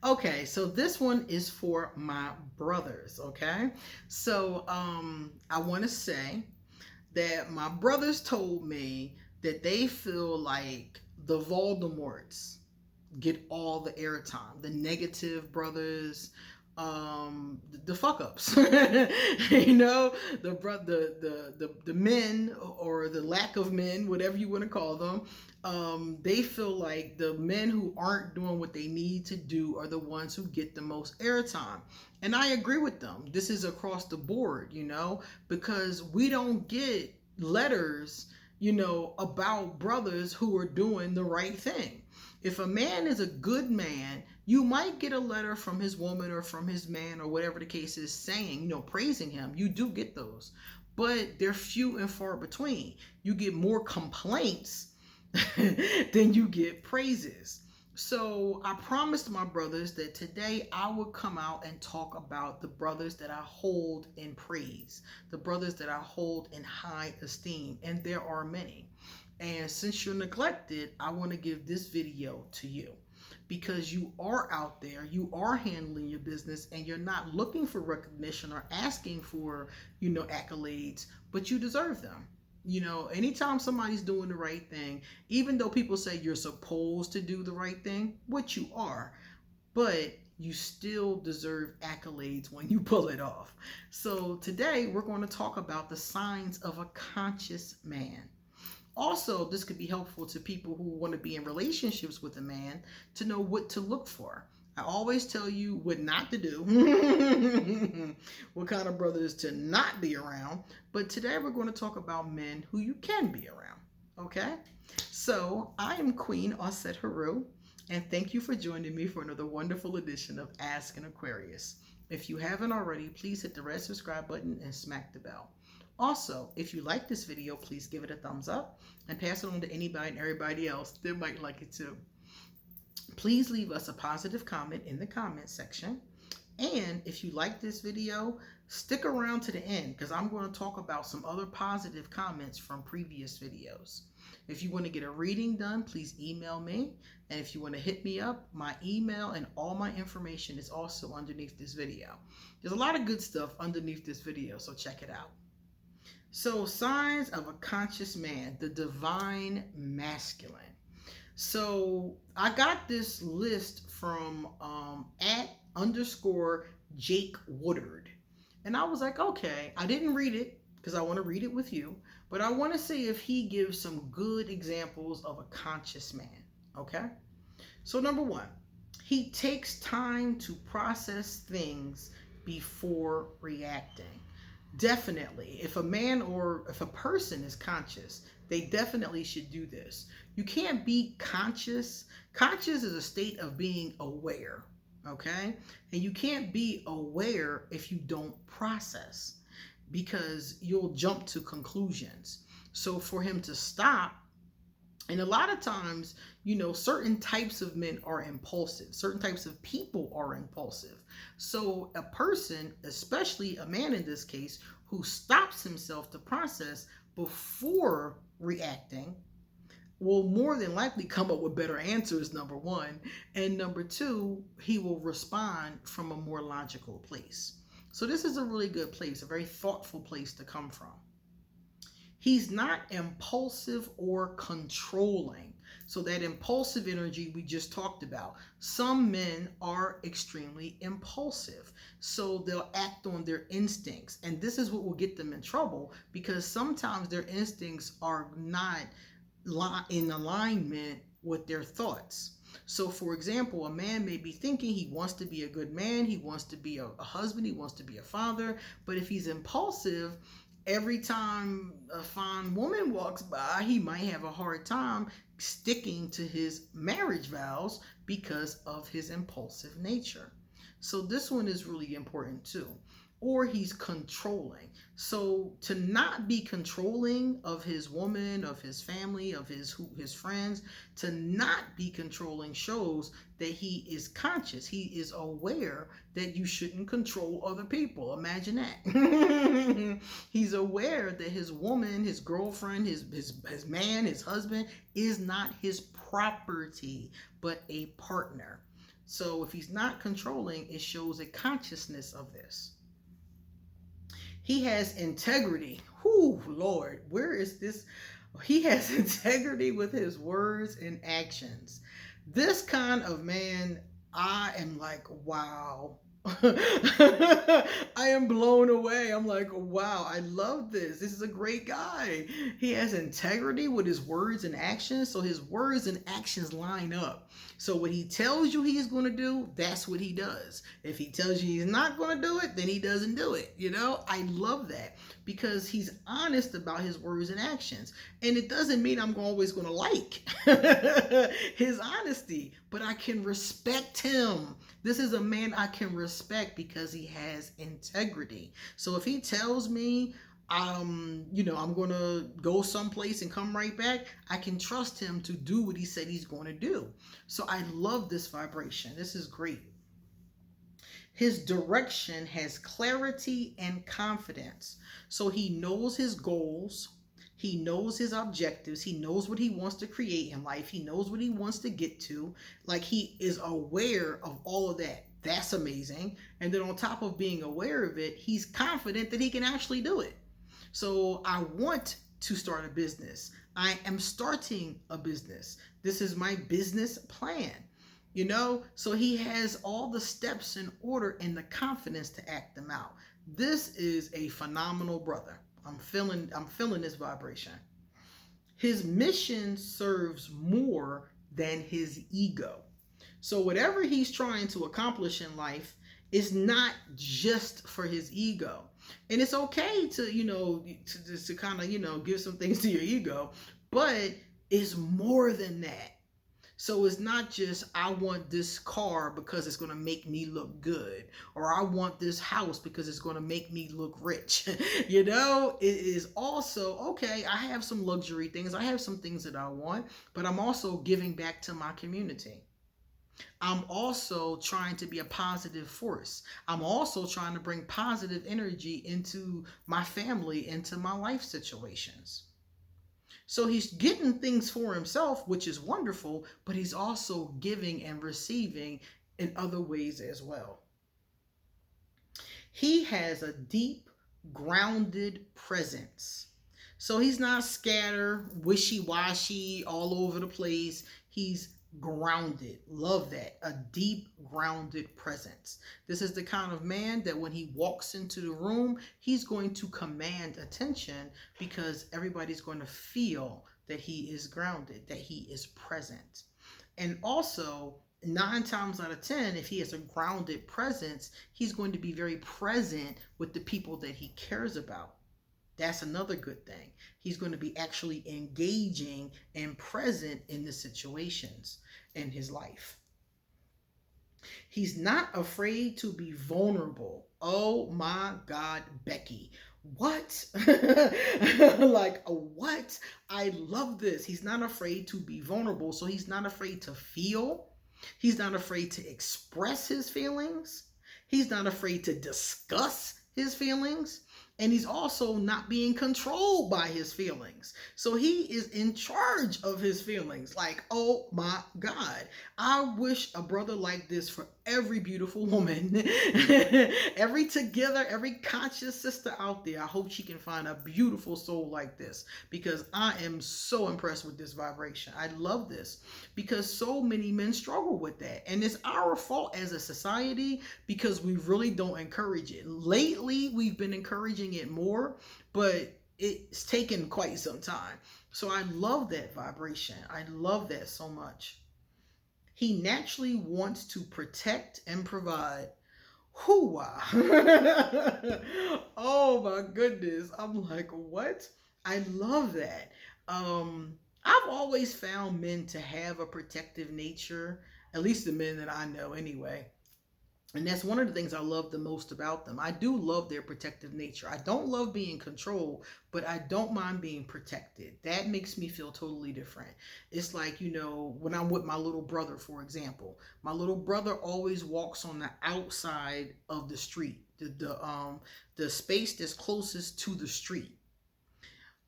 Okay, so this one is for my brothers, okay? So I want to say that my brothers told me that they feel like the Voldemorts get all the airtime. The negative brothers, the fuck ups, you know, the men or the lack of men, whatever you want to call them. They feel like the men who aren't doing what they need to do are the ones who get the most airtime. And I agree with them. This is across the board, you know, because we don't get letters, you know, about brothers who are doing the right thing. If a man is a good man, you might get a letter from his woman or from his man or whatever the case is saying, you know, praising him. You do get those, but they're few and far between. You get more complaints than you get praises. So I promised my brothers that today I would come out and talk about the brothers that I hold in praise, the brothers that I hold in high esteem, and there are many. And since you're neglected, I want to give this video to you because you are out there, you are handling your business, and you're not looking for recognition or asking for, you know, accolades, but you deserve them. You know, anytime somebody's doing the right thing, even though people say you're supposed to do the right thing, which you are, but you still deserve accolades when you pull it off. So today we're going to talk about the signs of a conscious man. Also, this could be helpful to people who want to be in relationships with a man to know what to look for. I always tell you what not to do, what kind of brothers to not be around. But today we're going to talk about men who you can be around. Okay? So I am Queen Osset Haru, and thank you for joining me for another wonderful edition of Ask an Aquarius. If you haven't already, please hit the red subscribe button and smack the bell. Also, if you like this video, please give it a thumbs up and pass it on to anybody and everybody else that might like it too. Please leave us a positive comment in the comment section. And if you like this video, stick around to the end because I'm going to talk about some other positive comments from previous videos. If you want to get a reading done, please email me. And if you want to hit me up, my email and all my information is also underneath this video. There's a lot of good stuff underneath this video, so check it out. So, signs of a conscious man, the divine masculine. So, I got this list from @_Jake Woodard. And I was like, okay, I didn't read it because I want to read it with you, but I want to see if he gives some good examples of a conscious man. Okay? So, number one, he takes time to process things before reacting. Definitely, if a man or if a person is conscious, they definitely should do this. You can't be conscious. Conscious is a state of being aware, okay? And you can't be aware if you don't process because you'll jump to conclusions. So for him to stop, and a lot of times, you know, certain types of men are impulsive. Certain types of people are impulsive. So a person, especially a man in this case, who stops himself to process before reacting will more than likely come up with better answers, number one. And number two, he will respond from a more logical place. So this is a really good place, a very thoughtful place to come from. He's not impulsive or controlling. So that impulsive energy we just talked about. Some men are extremely impulsive. So they'll act on their instincts. And this is what will get them in trouble because sometimes their instincts are not in alignment with their thoughts. So for example, a man may be thinking he wants to be a good man, he wants to be a husband, he wants to be a father, but if he's impulsive, every time a fine woman walks by, he might have a hard time sticking to his marriage vows because of his impulsive nature. So this one is really important too. Or he's controlling. So to not be controlling of his woman, of his family, of his friends, to not be controlling shows that he is conscious. He is aware that you shouldn't control other people. Imagine that. He's aware that his woman, his girlfriend, his man, his husband is not his property, but a partner. So if he's not controlling, it shows a consciousness of this. He has integrity. Whoo, Lord, where is this? He has integrity with his words and actions. This kind of man, I am like, wow. I am blown away. I'm like, wow, I love this. This is a great guy. He has integrity with his words and actions. So his words and actions line up. So what he tells you he's going to do, that's what he does. If he tells you he's not going to do it, then he doesn't do it. You know, I love that because he's honest about his words and actions. And it doesn't mean I'm always going to like his honesty, but I can respect him. This is a man I can respect because he has integrity. So if he tells me, I'm going to go someplace and come right back, I can trust him to do what he said he's going to do. So I love this vibration. This is great. His direction has clarity and confidence. So he knows his goals. He knows his objectives. He knows what he wants to create in life. He knows what he wants to get to. Like, he is aware of all of that. That's amazing. And then on top of being aware of it, he's confident that he can actually do it. So I want to start a business. I am starting a business. This is my business plan. You know, so he has all the steps in order and the confidence to act them out. This is a phenomenal brother. I'm feeling this vibration. His mission serves more than his ego. So whatever he's trying to accomplish in life is not just for his ego. And it's okay to, to kind of, give some things to your ego, but it's more than that. So it's not just, I want this car because it's going to make me look good, or I want this house because it's going to make me look rich. It is also, okay, I have some luxury things. I have some things that I want, but I'm also giving back to my community. I'm also trying to be a positive force. I'm also trying to bring positive energy into my family, into my life situations. So he's getting things for himself, which is wonderful, but he's also giving and receiving in other ways as well. He has a deep, grounded presence. So he's not scattered, wishy-washy, all over the place. He's grounded. Love that. A deep, grounded presence. This is the kind of man that when he walks into the room, he's going to command attention because everybody's going to feel that he is grounded, that he is present. And also, 9 times out of 10, if he has a grounded presence, he's going to be very present with the people that he cares about. That's another good thing. He's going to be actually engaging and present in the situations in his life. He's not afraid to be vulnerable. Oh my God, Becky. What? Like, what? I love this. He's not afraid to be vulnerable. So he's not afraid to feel. He's not afraid to express his feelings. He's not afraid to discuss his feelings. And he's also not being controlled by his feelings. So he is in charge of his feelings. Like, oh my God. I wish a brother like this for every beautiful woman. Every conscious sister out there. I hope she can find a beautiful soul like this. Because I am so impressed with this vibration. I love this. Because so many men struggle with that. And it's our fault as a society because we really don't encourage it. Lately, we've been encouraging it more, but it's taken quite some time. So I love that vibration. I love that so much. He naturally wants to protect and provide. Hoo-wah. Oh my goodness. I'm like, what? I love that. I've always found men to have a protective nature, at least the men that I know anyway. And that's one of the things I love the most about them. I do love their protective nature. I don't love being controlled, but I don't mind being protected. That makes me feel totally different. It's like, when I'm with my little brother, for example, my little brother always walks on the outside of the street, the space that's closest to the street.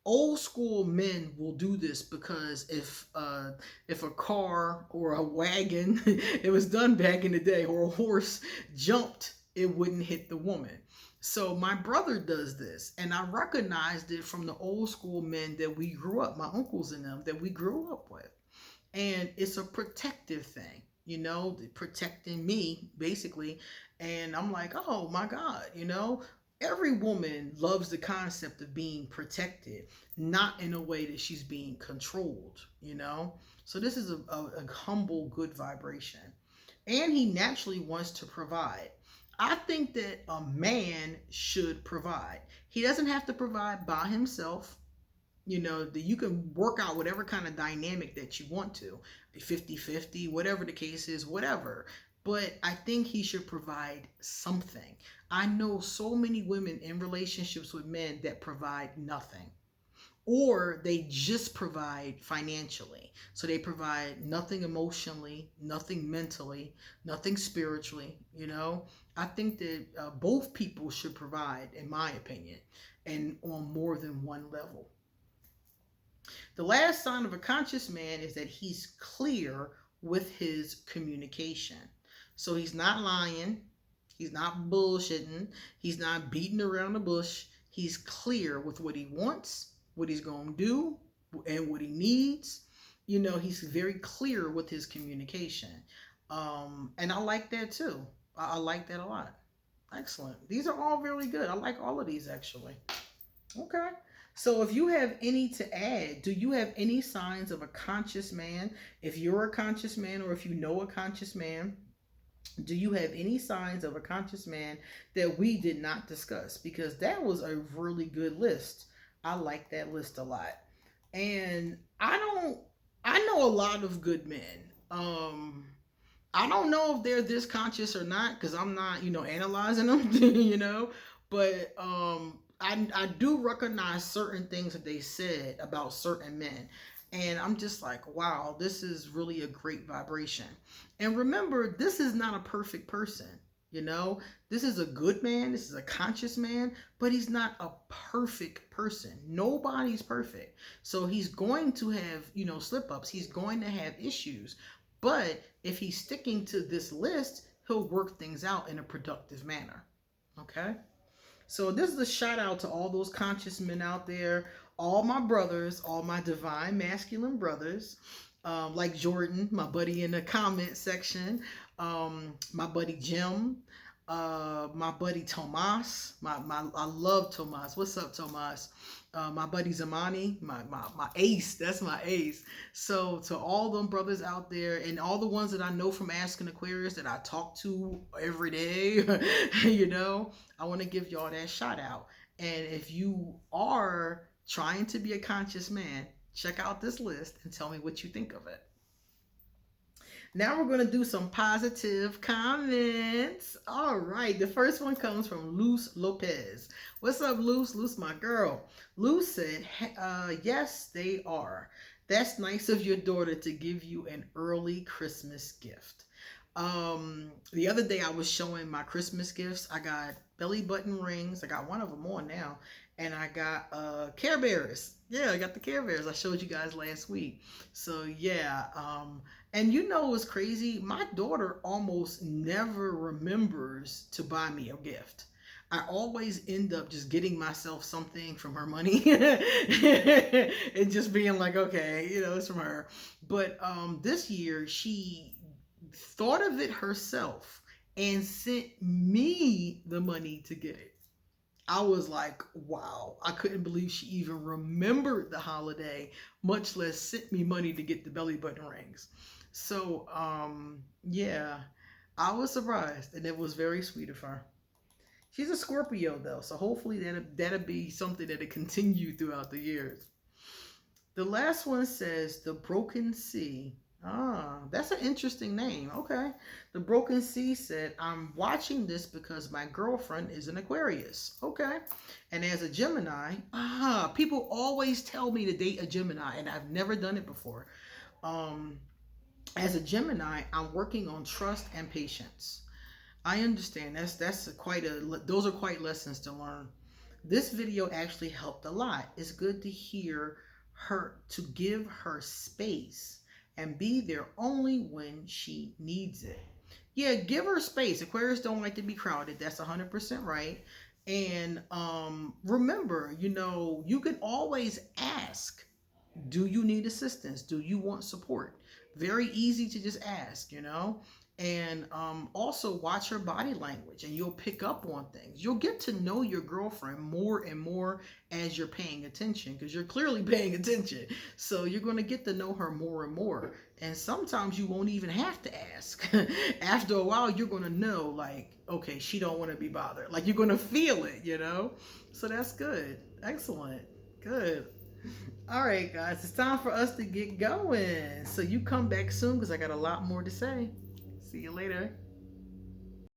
Old school men will do this because if a car or a wagon, it was done back in the day, or a horse jumped, it wouldn't hit the woman. So my brother does this, and I recognized it from the old school men that we grew up, my uncles and them, that we grew up with. And it's a protective thing, protecting me basically. And I'm like, oh my God, every woman loves the concept of being protected, not in a way that she's being controlled. So this is a humble, good vibration. And he naturally wants to provide. I think that a man should provide. He doesn't have to provide by himself. That you can work out whatever kind of dynamic that you want to, 50-50, whatever the case is, whatever. But I think he should provide something. I know so many women in relationships with men that provide nothing, or they just provide financially. So they provide nothing emotionally, nothing mentally, nothing spiritually. I think that both people should provide, in my opinion, and on more than one level. The last sign of a conscious man is that he's clear with his communication. So he's not lying. He's not bullshitting. He's not beating around the bush. He's clear with what he wants, what he's going to do, and what he needs. He's very clear with his communication. And I like that too. I like that a lot. Excellent. These are all really good. I like all of these actually. Okay. So if you have any to add, do you have any signs of a conscious man? If you're a conscious man, or if you know a conscious man, do you have any signs of a conscious man that we did not discuss? Because that was a really good list. I like that list a lot. And I know a lot of good men. I don't know if they're this conscious or not, because I'm not, analyzing them, but I do recognize certain things that they said about certain men. And I'm just like, wow, this is really a great vibration. And remember, this is not a perfect person. This is a good man. This is a conscious man, but he's not a perfect person. Nobody's perfect. So he's going to have, slip ups. He's going to have issues. But if he's sticking to this list, he'll work things out in a productive manner. Okay? So this is a shout out to all those conscious men out there, all my brothers, all my divine masculine brothers, like Jordan, my buddy in the comment section, my buddy Jim, my buddy Tomas, I love Tomas. What's up, Tomas? My buddy Zamani, my ace. That's my ace. So to all them brothers out there, and all the ones that I know from Asking Aquarius that I talk to every day, I want to give y'all that shout out. And if you are trying to be a conscious man, check out this list and tell me what you think of it. Now we're going to do some positive comments. All right. The first one comes from Luz Lopez. What's up, Luz? Luz, my girl. Luz said, yes, they are. That's nice of your daughter to give you an early Christmas gift. The other day I was showing my Christmas gifts. I got belly button rings. I got one of them on now. And I got Care Bears. Yeah, I got the Care Bears. I showed you guys last week. So yeah, and what's crazy? My daughter almost never remembers to buy me a gift. I always end up just getting myself something from her money and just being like, okay, it's from her. But this year she thought of it herself and sent me the money to get it. I was like, wow, I couldn't believe she even remembered the holiday, much less sent me money to get the belly button rings. So, yeah, I was surprised, and it was very sweet of her. She's a Scorpio, though, so hopefully that'll be something that'll continue throughout the years. The last one says, The Broken Sea. Ah, that's an interesting name. Okay. The Broken Sea said, I'm watching this because my girlfriend is an Aquarius. Okay. And as a Gemini, people always tell me to date a Gemini, and I've never done it before. As a Gemini, I'm working on trust and patience. I understand. Those are quite lessons to learn. This video actually helped a lot. It's good to hear her, to give her space and be there only when she needs it. Yeah, give her space. Aquarius don't like to be crowded. That's 100% right. And remember, you can always ask, do you need assistance? Do you want support? Very easy to just ask. And also watch her body language, and you'll pick up on things. You'll get to know your girlfriend more and more as you're paying attention, because you're clearly paying attention. So you're going to get to know her more and more. And sometimes you won't even have to ask. After a while, you're going to know, like, okay, she don't want to be bothered. Like, you're going to feel it. So that's good. Excellent. Good. All right, guys, it's time for us to get going. So you come back soon, because I got a lot more to say. See you later.